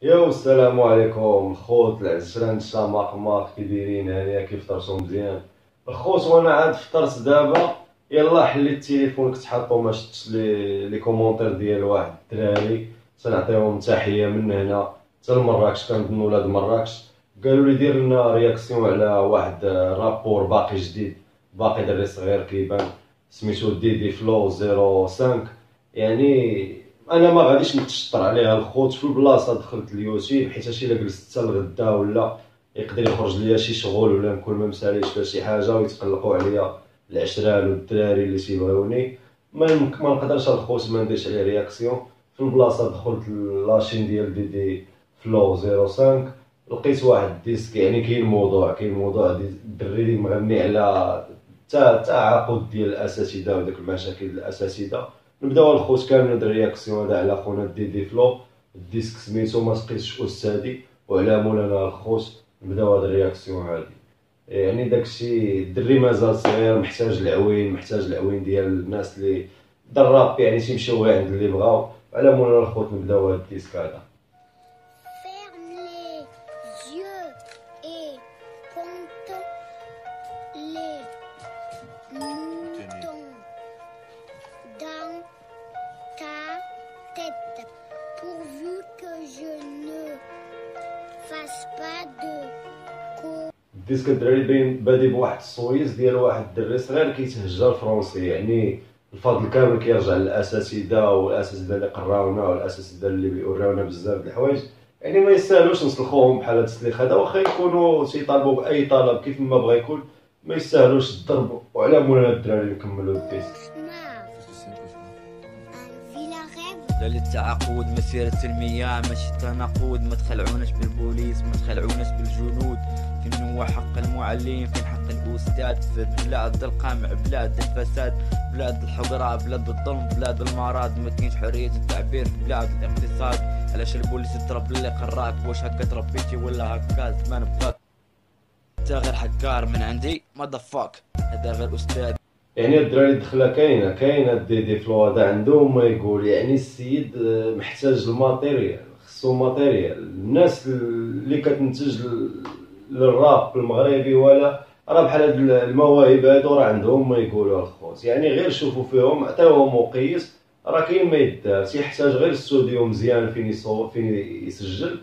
يو السلام عليكم الخوت العشرة الشماق كي دايرين هانيا كيف فطرتو مزيان الخوت. وانا عاد فطرت دابا. يلا حليت تليفونك تحطو ما شفتش لي كومونتير ديال واحد الدراري تنعطيهم تحيه من هنا حتى لمراكش، كنظن ولاد مراكش. قالوا لي دير لنا رياكسيون على واحد رابور باقي جديد، باقي دري صغير كيبان، سميتو دي فلو 05. يعني انا ما غاديش نتشطر عليها الخوت في البلاصه. دخلت اليوتيوب حيت الا جلست حتى الغدا ولا يقدر يخرج ليا شي شغل ولا نكون ما مساليش فيها شي حاجه ويتقلقوا عليا العشرال والدراري اللي تيبغيوني. ما نقدرش الخوت ما نديرش عليه رياكسيون. في البلاصه دخلت لاشين ديال دي فلو 05، لقيت واحد الديسك. يعني كاين موضوع الدري اللي مغني على تعاقد ديال الاساتذه وداك المشاكل ديال الاساتذه. نبداو الخوت كامل ندير رياكسيون هذا على خونا دي فلو. الديسك سميتو ما سقيتش استاذي، وعلى مولانا الخوت نبداو هاد الرياكسيون هادي. يعني داكشي الدري مازال صغير، محتاج العوين ديال الناس اللي دراب، يعني تيمشيو غير عند اللي بغاو. على مولانا الخوت نبداو هاد الديسك هذا. Ferme les yeux et compte les moutons dans ta tête, pourvu que je ne fasse pas de الديسك الدراري باين بادي بواحد الصويز ديال واحد الدري صغير كيتهجى الفرونسي. يعني الفضل كامل كيرجع للاساتذه، والاساتذه اللي قراونا والاساتذه اللي بيوراونا بزاف د الحوايج. يعني ما يستاهلوش نسلخوهم بحال هاد التسليخ هذا، واخا يكونوا تيطالبوا باي طلب كيف ما بغا يكون، ما يستاهلوش الضرب. وعلى مولانا الدراري نكملوا الديسك. للتعاقد مسيرة سلمية ماشي تناقض، ما تخلعوناش بالبوليس، ما تخلعوناش بالجنود. فين هو حق المعلم، فين حق الاستاذ؟ في بلاد القمع، بلاد الفساد، بلاد الحقرة، بلاد الظلم، بلاد المرض. ما كاينش حرية التعبير في بلاد الاقتصاد. علاش البوليس يضرب اللي قراك؟ واش هكا تربيتي ولا هكا زمان بغاك؟ انت غير حكار من عندي ماذا فاك، هذا غير استاذ. يعني الدراري الدخله كاينه دي فلو هذا عندهم ما يقول. يعني السيد محتاج الماتيريال، خصو ماتيريال. الناس اللي كتنتج للراب المغربي ولا راه بحال هاد المواهب هادو راه عندهم ما يقولوا الخوت. يعني غير شوفوا فيهم، عطيوهم مقيس، راه كاين ما يدار. تيحتاج غير استوديو مزيان فين يصور فين يسجل،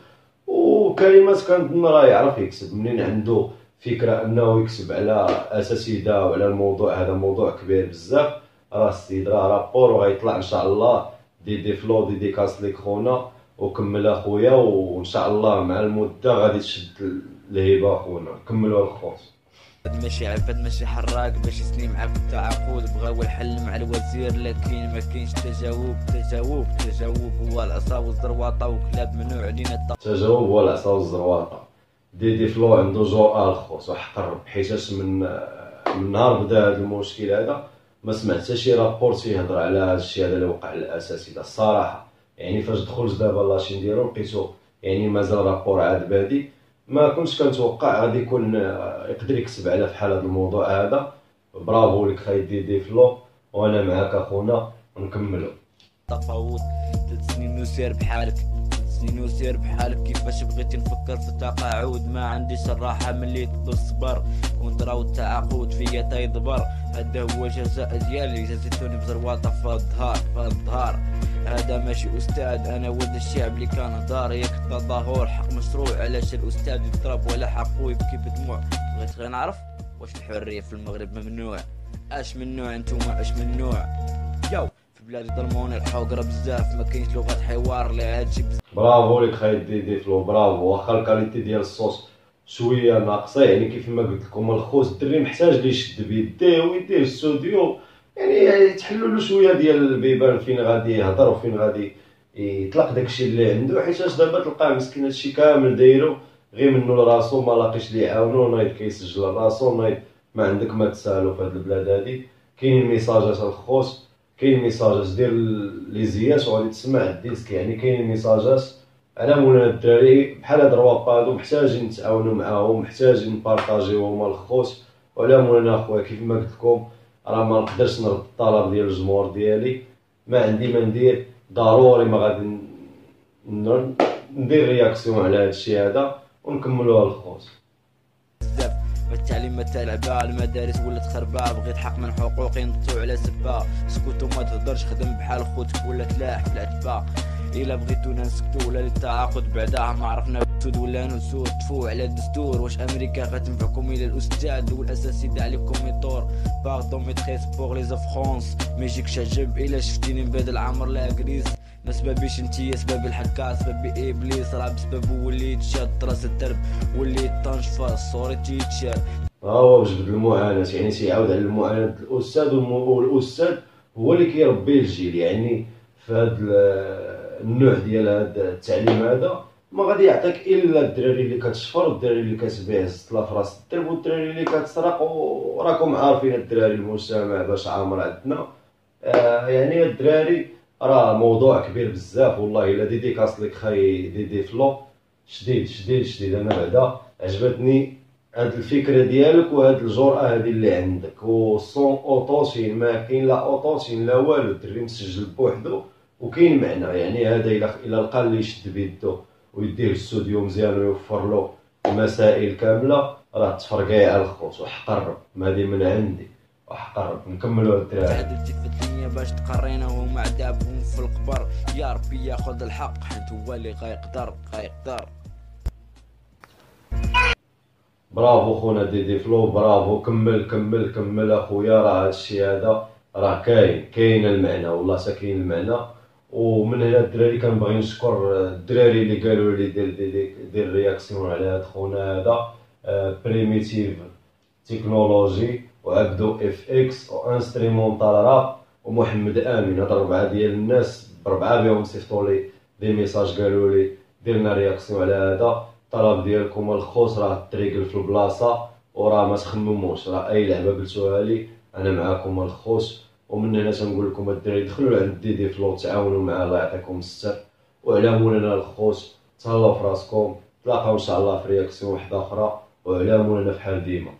وكلمات كنظن راه يعرف يكتب. منين عنده فكره انه يكتب على اساتذه وعلى الموضوع هذا، موضوع كبير بزاف. راه السيد راه رابور وغيطلع ان شاء الله. دي فلو ديديكاس ليك خونا، وكمل اخويا، وان شاء الله مع المده غادي تشد الهيبه خونا. كملوا الخوت. ماشي عباد ماشي حراك باش يسني معاك في التعاقد. بغاو الحل مع الوزير لكن ما كاينش تجاوب هو العصا والزرواطه وكلاب ممنوع علينا التجاوب هو العصا والزرواطه. دي فلو عنده جرأة الخوت وحقر، حيتاش من نهار بدا هذا المشكل هذا ما سمعت حتى شي رابور تيهضر على هذا الشيء هذا اللي وقع للاساتذه الصراحه. يعني فاش دخلت دابا لاشين ديالو لقيتو يعني مازال رابور عاد بادي. ما كنتش كنتوقع غادي يكون يقدر يكتب على فحال هذا الموضوع هذا. برافو لك خاي دي فلو، وانا معاك اخونا ونكملوا. تفاوض 3 سنين وسير بحالك، 3 سنين وسير بحالك. كيفاش بغيتي نفكر في التقاعد؟ ما عنديش الراحة ملي الصبر. كنت راهو التعاقد فيا تيضبر. هذا هو الجزاء ديالي، جازيتوني بزرواطة في الظهر. هذا ماشي استاذ، انا ولد الشعب اللي كان دار. ياك التظاهر حق مشروع، علاش الاستاذ يضرب ولا حقه يبكي بدموع؟ بغيت غير نعرف واش الحرية في المغرب ممنوع؟ اش من نوع نتوما، اش من نوع؟ ياو في بلادي ظلموني الحقرة بزاف، ما كاينش لغة حوار اللي هادشي بزاف. برافو لك خاي دي فلو، برافو. واخا الكاليتي ديال الصوت شويه ناقصه، يعني كيف ما قلت لكم الخوت الدري محتاج لي يشد بيديه ويديه الاستوديو. يعني تحلوا له شويه ديال البيبان فين غادي يهضر وفين غادي يطلق داكشي اللي عنده. حيتاش دابا تلقاه مسكين هادشي كامل دايرو غير منو لراسو، ما لاقيش لي يعاونو. نايض كيسجل راسو، نايض ما عندك ما تسالو في هاد البلاد هادي. كاين ميساجات الخوت، كاين ميساجات ديال لي زيات وغادي تسمع الديسك. يعني كاين ميساجات على مولانا الدراري بحال هاد الرواب هادو محتاجين نتعاونوا معاهم، محتاجين نبارطاجيوهم الخوت. وعلى مولانا اخويا كيف ما قلت لكم راه ما نقدرش نرد الطلب ديال الجمهور ديالي. ما عندي ما ندير، ضروري ما غادي ندير رياكسيون على هذا الشيء هذا ونكملوها الخوت. بزاف التعليمات تاع العبا، المدارس ولات خربا، بغيت حق من حقوقي نضطو على سبا، سكوت وما تهضرش خدم بحال خوتك ولا تلاح في العتبه، الا بغيتونا نسكتو ولا للتعاقد بعدها ما عرفنا سود ولا نسود، طفو على الدستور واش امريكا غتنفعكم الى الاستاذ والاساسي دا عليكم يطور، باردون ميتريس بوغ لي فرونس ما يجيكش عجب الا شفتيني مبادل عمر لا كريس، ما سبابيش انتيا سباب الحكا سبابي ابليس، راه بسببو وليت شاد راس الدرب وليت طنجفه صورتي تشال. هو بجبد المعاناة، يعني تيعاود على المعاناة الأستاذ، والأستاذ هو اللي كيربي الجيل. يعني في هذا النوع ديال هذا التعليم هذا ما غادي يعطيك إلا الدراري اللي كتشفر والدراري اللي كتبيع السطلا في راس الدرب والدراري اللي كتسرق، وراكم عارفين الدراري المجتمع باش عامر عندنا. يعني الدراري راه موضوع كبير بزاف والله. الا ديديكاس لك خاي ديدي فلو شديد شديد شديد. انا بعدا عجبتني هاد الفكره ديالك وهاد الجرأه هادي اللي عندك، وصون اوطوشين ما كاين لا اوطوشين لا والو، الدري مسجل بوحدو وكاين معنى. يعني هذا الا لقى اللي يشد بيدو ويديه الاستوديو مزيان ويوفر له المسائل كامله راه تفرقاي الخوت. وحقرب هادي من عندي، وحقرب نكملوا الدراري. تعدلتي في الدنيا باش تقرينا وهم عذابهم في القبر، يا ربي ياخذ الحق حيت هو اللي غيقدر. برافو خونا ديدي فلو، برافو. كمل كمل كمل اخويا. راه هادشي هذا راه كاين المعنى والله، كاين المعنى. ومن هنا الدراري كنبغي نشكر الدراري اللي قالوا لي دير رياكسيون على هاد خونا هذا بريميتيف تكنولوجي وعبدو اف اكس وانستريمونتال راب ومحمد امين. هاد 4 ديال الناس ب4 بهم صيفطوا لي دي ميساج قالوا لي درنا رياكسيون على هذا. الطلب ديالكم الخوص راه الطريق في البلاصه، وراه ما تخمموش، راه اي لعبه قلتوها لي انا معاكم الخوص. ومن هنا تنقول لكم الدراري دخلوا عند ديدي فلو تعاونوا معاه الله يعطيكم الستر، واعلموا لنا الخوص. تهلاو في راسكم، تلاقاو ان شاء الله في رياكسيون واحده اخرى، واعلموا لنا في حال ديما.